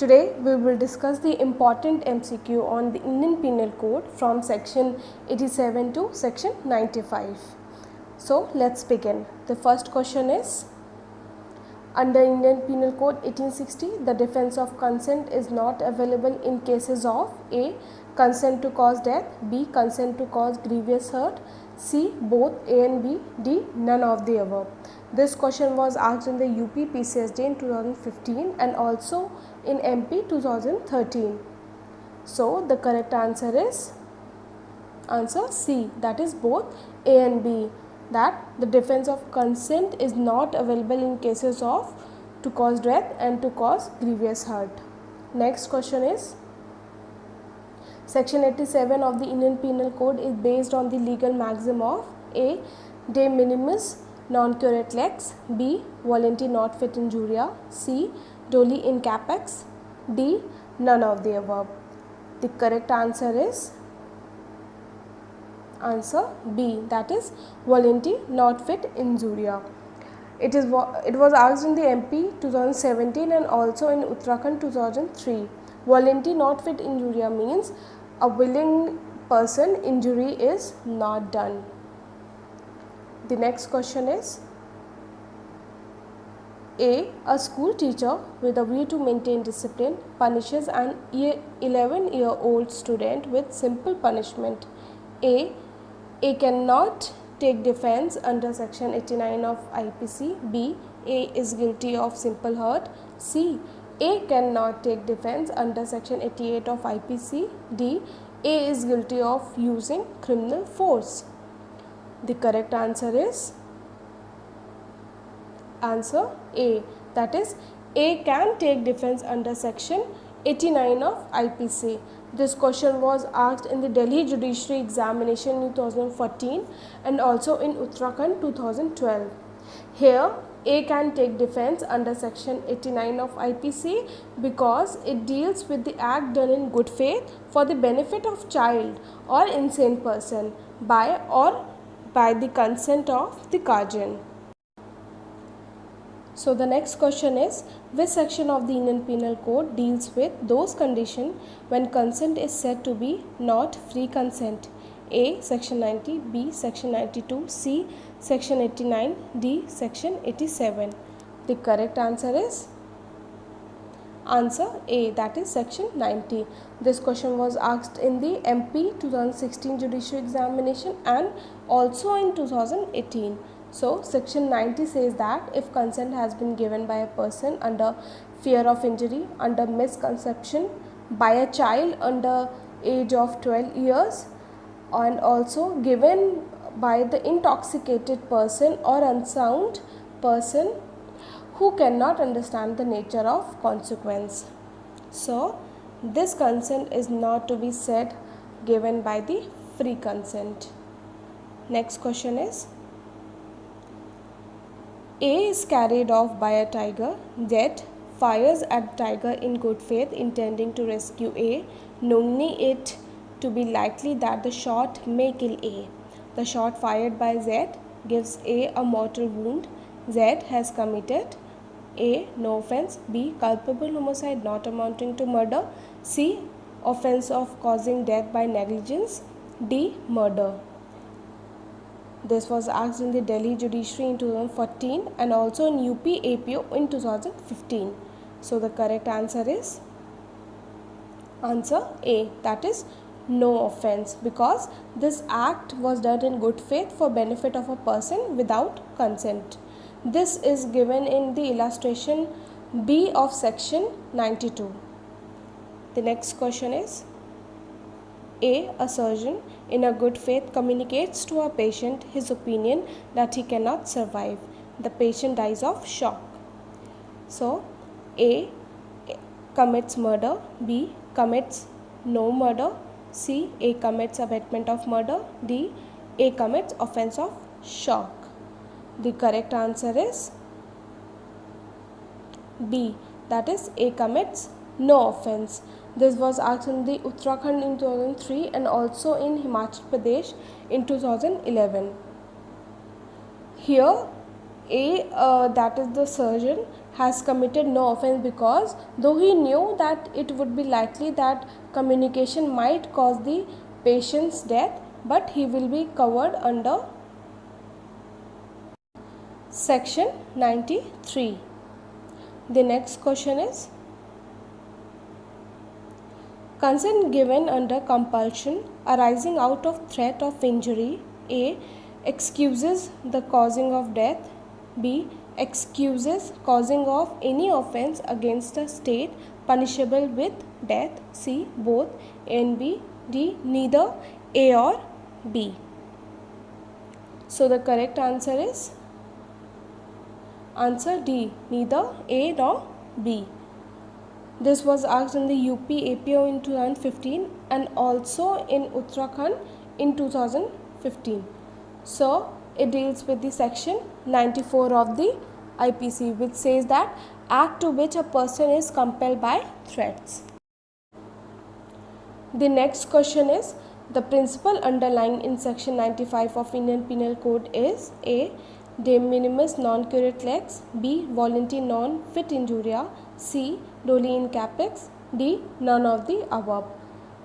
Today we will discuss the important MCQ on the Indian Penal Code from section 87 to section 95. So let's begin. The first question is, under Indian Penal Code 1860, the defense of consent is not available in cases of A. Consent to cause death, B. Consent to cause grievous hurt, C. Both A and B, D. None of the above. This question was asked in the UP PCSD in 2015 and also in MP 2013. So the correct answer is answer C, that is both A and B, that the defense of consent is not available in cases of to cause death and to cause grievous hurt. Next question is, section 87 of the Indian Penal Code is based on the legal maxim of A. De minimis non curat lex, B. Volenti not fit injuria, C. Doli in capex, D. None of the above. The correct answer is answer B, that is volenti not fit injuria. It was asked in the MP 2017 and also in Uttarakhand 2003. Volenti not fit injuria means a willing person, injury is not done. The next question is, A school teacher with a view to maintain discipline punishes an 11-year-old student with simple punishment. A cannot take defense under section 89 of IPC. B. A is guilty of simple hurt. C. A cannot take defense under section 88 of IPC. D. A is guilty of using criminal force. The correct answer is answer A, that is A can take defense under section 89 of IPC. This question was asked in the Delhi Judiciary Examination in 2014 and also in Uttarakhand 2012. Here A can take defense under section 89 of IPC because it deals with the act done in good faith for the benefit of child or insane person by the consent of the guardian. So the next question is, which section of the Indian Penal Code deals with those conditions when consent is said to be not free consent? A. Section 90, B. Section 92, C. Section 89, D. Section 87. The correct answer is answer A, that is section 90. This question was asked in the MP 2016 Judicial Examination and also in 2018. So section 90 says that if consent has been given by a person under fear of injury, under misconception, by a child under age of 12 years, and also given by the intoxicated person or unsound person who cannot understand the nature of consequence. So this consent is not to be said given by the free consent. Next question is, A is carried off by a tiger. Z fires at tiger in good faith intending to rescue A, knowing it to be likely that the shot may kill A. The shot fired by Z gives A a mortal wound. Z has committed A. No offence. B. Culpable homicide not amounting to murder. C. Offence of causing death by negligence. D. Murder. This was asked in the Delhi Judiciary in 2014 and also in UP APO in 2015. So the correct answer is answer A, that is no offence, because this act was done in good faith for benefit of a person without consent. This is given in the illustration B of section 92. The next question is, A surgeon in a good faith communicates to a patient his opinion that he cannot survive. The patient dies of shock. So A commits murder, B commits no murder, C A commits abetment of murder, D A commits offence of shock. The correct answer is B, that is A commits no offence. This was asked in the Uttarakhand in 2003 and also in Himachal Pradesh in 2011. Here A, that is the surgeon, has committed no offense because though he knew that it would be likely that communication might cause the patient's death, but he will be covered under section 93. The next question is, consent given under compulsion arising out of threat of injury, A. excuses the causing of death, B. excuses causing of any offense against a state punishable with death, C. both, and B, D, neither A or B. So the correct answer is answer D, neither A nor B. This was asked in the UP APO in 2015 and also in Uttarakhand in 2015. So it deals with the section 94 of the IPC, which says that act to which a person is compelled by threats. The next question is, the principle underlying in section 95 of Indian Penal Code is A. de minimis non curat lex, B. voluntas non fit injuria, C. doli in capex, D. none of the above.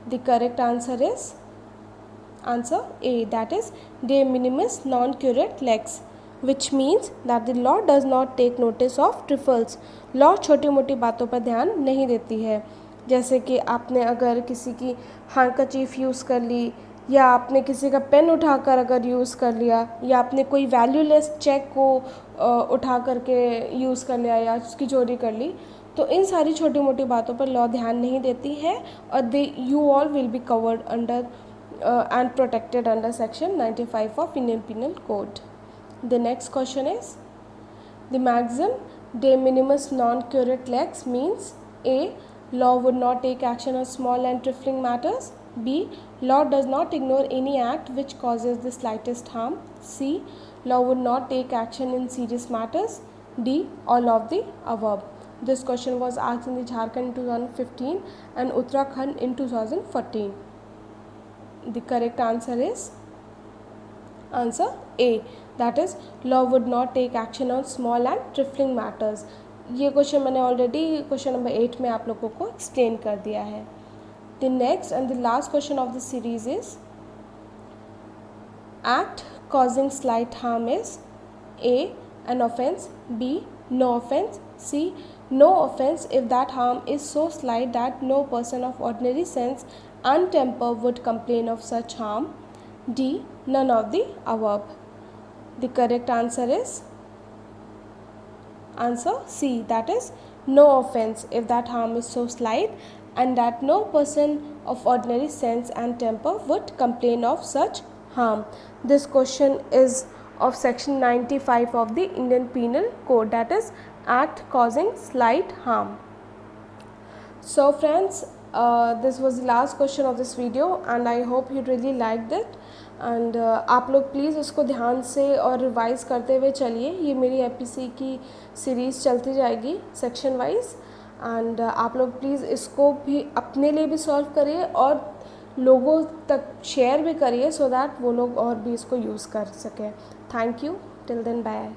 The correct answer is answer A, that is de minimis non curat lex, which means that the law does not take notice of trifles. Law छोटी मोटी बातों पर ध्यान नहीं देती है, जैसे कि आपने अगर किसी की हैंडकरचीफ यूज़ कर ली, या आपने किसी का पेन उठाकर अगर यूज़ कर लिया, या आपने कोई वैल्यूलेस चेक को उठा करके यूज़ कर लिया या उसकी चोरी कर ली, तो इन सारी छोटी मोटी बातों पर लॉ ध्यान नहीं देती है और they you all will be covered under and protected under section 95 of Indian Penal Code. The next question is, the maxim de minimis non curat lex means A. law would not take action on small and trifling matters, B. law does not ignore any act which causes the slightest harm, C. law would not take action in serious matters, D. all of the above. This question was asked in the Jharkhand in 2015 and Uttarakhand in 2014. The correct answer is answer A, that is law would not take action on small and trifling matters. ये question मैंने already question number 8 में आप लोगों को explain कर दिया है. The next and the last question of the series is, act causing slight harm is A. an offense, B. no offense, C. no offense if that harm is so slight that no person of ordinary sense and temper would complain of such harm, D. none of the above. The correct answer is answer C, that is no offense if that harm is so slight and that no person of ordinary sense and temper would complain of such harm. This question is of section 95 of the Indian Penal Code, that is act causing slight harm. So friends, this was the last question of this video and I hope you really liked it. And आप लोग please इसको ध्यान से और revise करते हुए चलिए. ये मेरी एपीसी की सीरीज़ चलती जाएगी सेक्शन वाइज एंड आप लोग प्लीज़ इसको भी अपने लिए भी सॉल्व करिए और लोगों तक शेयर भी करिए सो दैट वो लोग और भी इसको यूज़ कर सकें. Thank you. Till then bye.